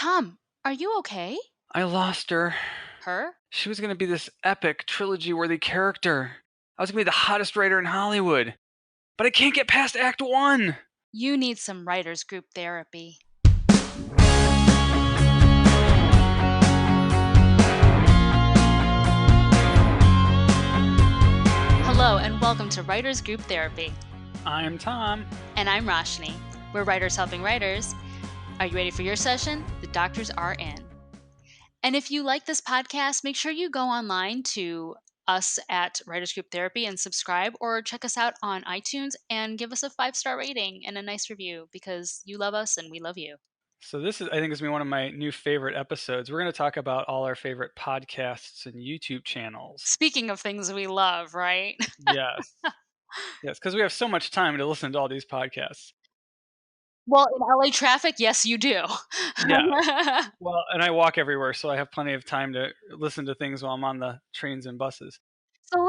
Tom, are you okay? I lost her. Her? She was going to be this epic, trilogy-worthy character. I was going to be the hottest writer in Hollywood. But I can't get past Act 1! You need some writers group therapy. Hello and welcome to Writers Group Therapy. I'm Tom. And I'm Roshni. We're writers helping writers. Are you ready for your session? The doctors are in. And if you like this podcast, make sure you go online to us at Writers Group Therapy and subscribe, or check us out on iTunes and give us a 5-star rating and a nice review because you love us and we love you. So this is, I think, is going to be one of my new favorite episodes. We're going to talk about all our favorite podcasts and YouTube channels. Speaking of things we love, right? Yes. Yes, because we have so much time to listen to all these podcasts. Well, in LA traffic, yes, you do. Yeah. Well, and I walk everywhere, so I have plenty of time to listen to things while I'm on the trains and buses. So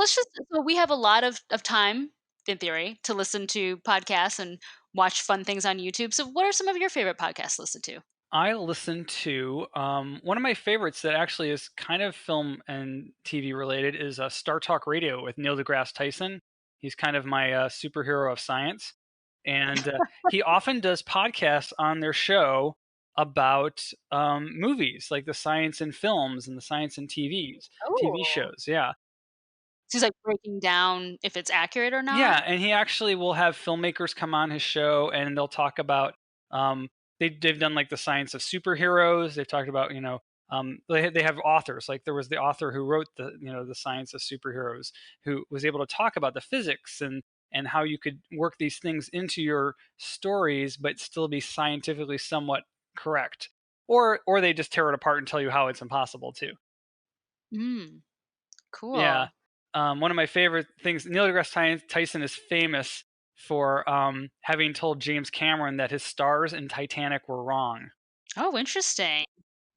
we have a lot of time, in theory, to listen to podcasts and watch fun things on YouTube. So what are some of your favorite podcasts to listen to? I listen to one of my favorites that actually is kind of film and TV related is Star Talk Radio with Neil deGrasse Tyson. He's kind of my superhero of science. And he often does podcasts on their show about movies, like the science in films and the science in TV Oh. shows. Yeah. So he's like breaking down if it's accurate or not? Yeah, and he actually will have filmmakers come on his show, and they'll talk about they've done like the science of superheroes. They've talked about they have authors, like there was the author who wrote the science of superheroes, who was able to talk about the physics and how you could work these things into your stories but still be scientifically somewhat correct, or they just tear it apart and tell you how it's impossible too. Yeah. Cool. One of my favorite things, Neil deGrasse Tyson is famous for having told James Cameron that his stars in Titanic were wrong. Oh, interesting.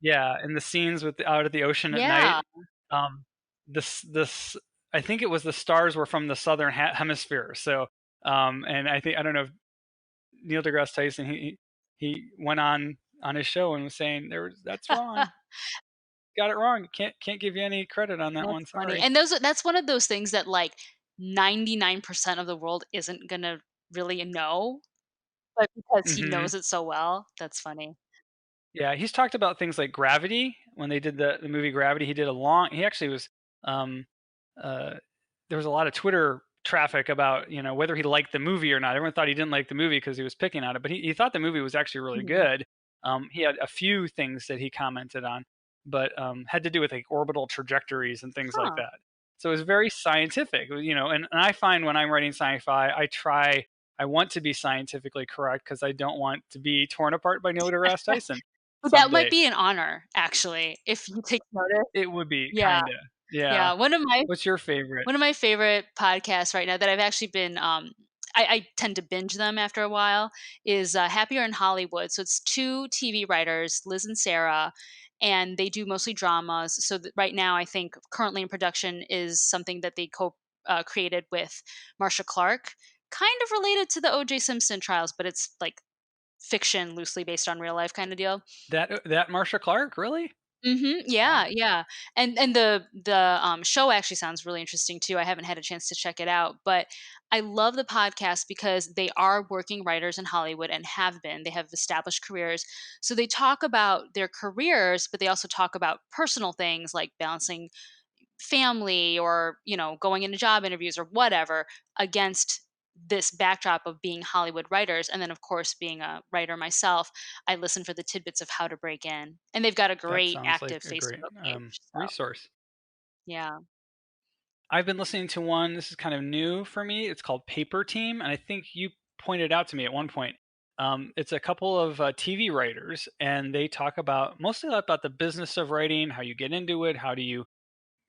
Yeah, in the scenes out at the ocean at Yeah. night, um, this I think it was the stars were from the southern hemisphere. So, and I don't know if Neil deGrasse Tyson he went on his show and was saying that's wrong, got it wrong. Can't give you any credit on that one. That's funny. Sorry. And that's one of those things that like 99% of the world isn't gonna really know, but because he Hmm. knows it so well, that's funny. Yeah, he's talked about things like Gravity. When they did the movie Gravity, he actually was um uh there was a lot of Twitter traffic about, whether he liked the movie or not. Everyone thought he didn't like the movie because he was picking on it, but he thought the movie was actually really Mhm. good. He had a few things that he commented on, but had to do with like orbital trajectories and things like Huh. that. So it was very scientific, and I find when I'm writing sci-fi, I want to be scientifically correct because I don't want to be torn apart by Neil deGrasse Tyson But that might someday. be an honor, actually, if you take notice. It would be Yeah, kinda. Yeah. yeah. What's your favorite? One of my favorite podcasts right now that I've actually been I tend to binge them after a while is Happier in Hollywood. So it's two TV writers, Liz and Sarah, and they do mostly dramas. So right now, I think currently in production is something that they created with Marsha Clark, kind of related to the O.J. Simpson trials, but it's like fiction loosely based on real life kind of deal. That Marsha Clark, really? Mhm. Wow. Yeah, yeah. And the show actually sounds really interesting too. I haven't had a chance to check it out, but I love the podcast because they are working writers in Hollywood and have been. They have established careers. So they talk about their careers, but they also talk about personal things like balancing family or, going into job interviews or whatever against this backdrop of being Hollywood writers. And then, of course, being a writer myself, I listen for the tidbits of how to break in. And they've got a That great sounds like active a great, Facebook page. So, resource. yeah. I've been listening to one, this is kind of new for me, it's called Paper Team, and I think you pointed out to me at one point. It's a couple of TV writers, and they talk about mostly about the business of writing, how you get into it, how do you,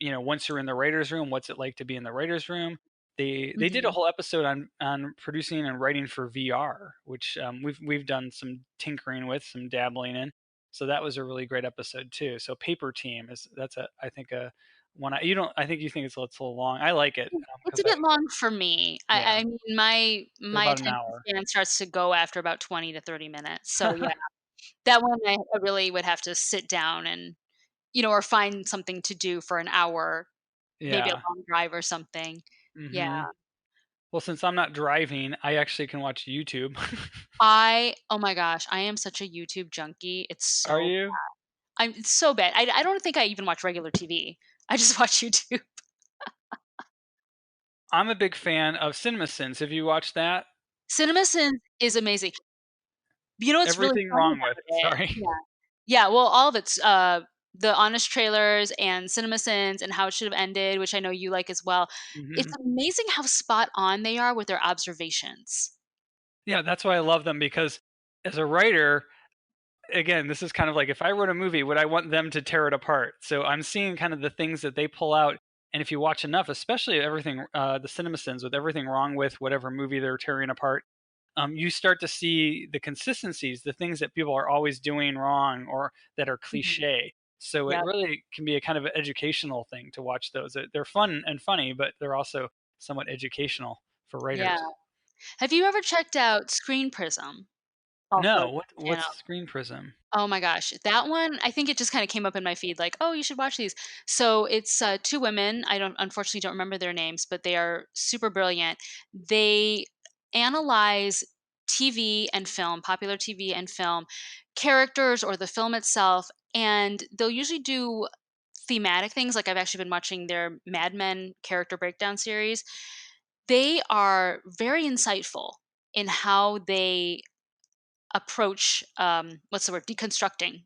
once you're in the writer's room, what's it like to be in the writer's room. They did a Hmm. whole episode on producing and writing for VR, which we've done some tinkering with, some dabbling in. So that was a really great episode too. So Paper Team that's I think a one you don't I think you think it's a little long. I like it It's a because I bit long for me. yeah, I mean, my they're my about an attention hour. span starts to go after about 20 to 30 minutes. So yeah. That one I really would have to sit down and, or find something to do for an hour, maybe a Yeah. long drive or something. Yeah. Mhm. Well, since I'm not driving, I actually can watch YouTube. Oh my gosh, I am such a YouTube junkie. Are you? It's so bad. I don't think I even watch regular TV. I just watch YouTube. I'm a big fan of CinemaSins. Have you watched that? CinemaSins is amazing. You know what's really Everything funny wrong with about it? sorry. Yeah. Yeah, well, all of it's, the honest trailers and CinemaSins and How It Should Have Ended, which I know you like as well. It's Mhm. amazing how spot on they are with their observations. Yeah, that's why I love them because as a writer, again, this is kind of like if I wrote a movie, would I want them to tear it apart? So I'm seeing kind of the things that they pull out, and if you watch enough, especially everything, the CinemaSins with everything wrong with whatever movie they're tearing apart, you start to see the consistencies, the things that people are always doing wrong or that are Mhm. cliche. So it Yep. really can be a kind of an educational thing to watch those. They're fun and funny, but they're also somewhat educational for Yeah. writers. Have you ever checked out Screen Prism? Also No, a what's channel. Screen Prism? Oh my gosh, that one, I think it just kinda came up in my feed like, "Oh, you should watch these." So, it's, 2 women, I don't unfortunately don't remember their names, but they are super brilliant. They analyze TV and film, popular TV and film, characters or the film itself, and they'll usually do thematic things, like I've actually been watching their Mad Men character breakdown series. They are very insightful in how they approach, what's the word? Deconstructing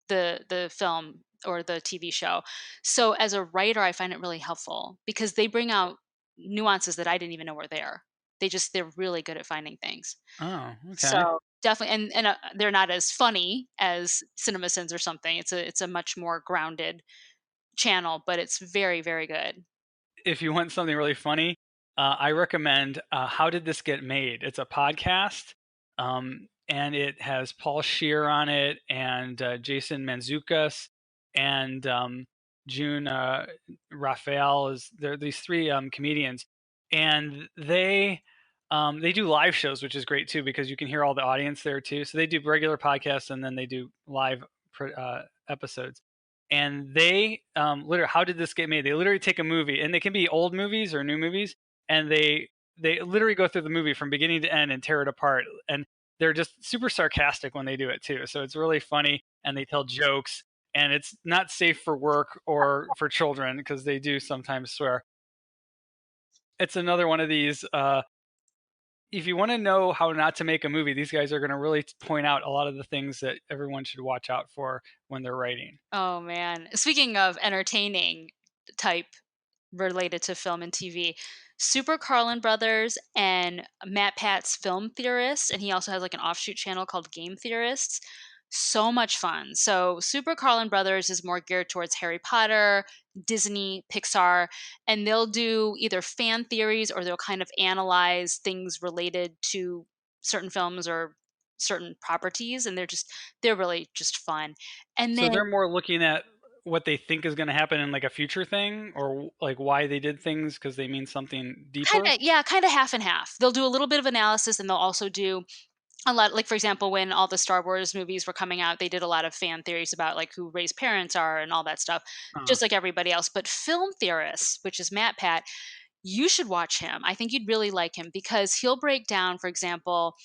the film or the TV show. So as a writer, I find it really helpful because they bring out nuances that I didn't even know were there. They're really good at finding things. Oh, okay. So definitely, and they're not as funny as CinemaSins or something. It's a much more grounded channel, but it's very very good. If you want something really funny, I recommend "How Did This Get Made?" It's a podcast, and it has Paul Scheer on it, and Jason Mantzoukas, and June Raphael. Is there? These three comedians, and they do live shows, which is great too because you can hear all the audience there too. So they do regular podcasts and then they do live episodes, and they literally, how did this get made? They literally take a movie, and they can be old movies or new movies, and they literally go through the movie from beginning to end and tear it apart, and they're just super sarcastic when they do it too. So it's really funny, and they tell jokes, and it's not safe for work or for children because they do sometimes swear. It's another one of these. If you want to know how not to make a movie, these guys are going to really point out a lot of the things that everyone should watch out for when they're writing. Oh man. Speaking of entertaining type related to film and TV. Super Carlin Brothers and Matt Pat's Film Theorists, and he also has like an offshoot channel called Game Theorists. So much fun. So Super Carlin Brothers is more geared towards Harry Potter, Disney, Pixar, and they'll do either fan theories or they'll kind of analyze things related to certain films or certain properties, and they're really just fun. And So then they're more looking at what they think is going to happen in like a future thing, or like why they did things because they mean something deeper. kinda, yeah, kinda half and half. They'll do a little bit of analysis, and they'll also do a lot, like, for example, when all the Star Wars movies were coming out, they did a lot of fan theories about, like, who Rey's parents are and all that stuff, Uh, just like everybody else. But film theorists, which is Matt Pat, you should watch him. I think you'd really like him because he'll break down, for example,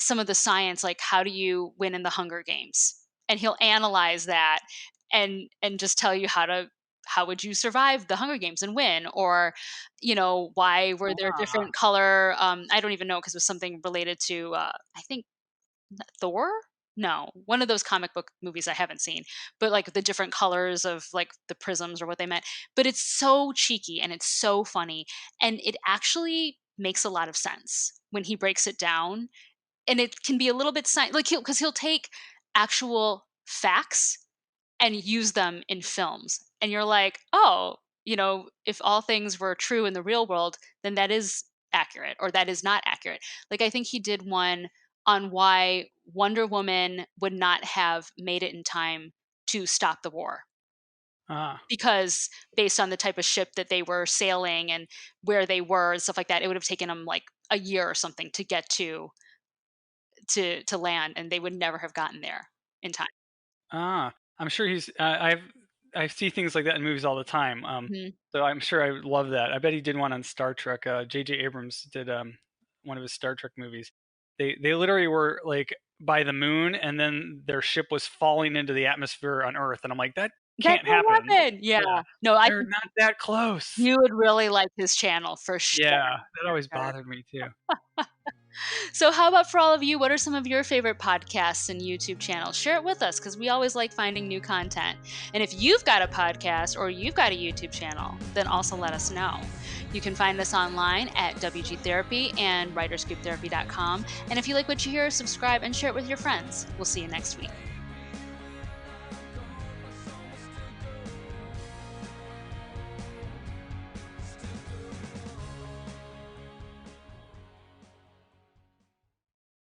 some of the science, like how do you win in the Hunger Games? And he'll analyze that and just tell you how would you survive the Hunger Games and win? Or, why were there ah, different color, I don't even know because it was something related to I think Thor? No, one of those comic book movies I haven't seen, but like the different colors of like the prisms or what they meant. But it's so cheeky and it's so funny. And it actually makes a lot of sense when he breaks it down, and it can be a little bit like he'll take actual facts and use them in films, and you're like, oh, if all things were true in the real world, then that is accurate or that is not accurate. Like I think he did one on why Wonder Woman would not have made it in time to stop the war, ah. because based on the type of ship that they were sailing and where they were and stuff like that, it would have taken them like a year or something to get to land, and they would never have gotten there. in time. I'm sure I see things like that in movies all the time. Mhm. So I'm sure I would love that. I bet he did one on Star Trek. J.J. Abrams did one of his Star Trek movies. They literally were like by the moon, and then their ship was falling into the atmosphere on Earth, and I'm like, that That can't can happen. happen. Yeah. Yeah, No, I they're think not that close. you would really like his channel for sure. Yeah, that always For sure. bothered me too. So, how about for all of you? What are some of your favorite podcasts and YouTube channels? Share it with us because we always like finding new content. And if you've got a podcast or you've got a YouTube channel, then also let us know. You can find us online at WG Therapy and writersgrouptherapy.com. And if you like what you hear, subscribe and share it with your friends. We'll see you next week.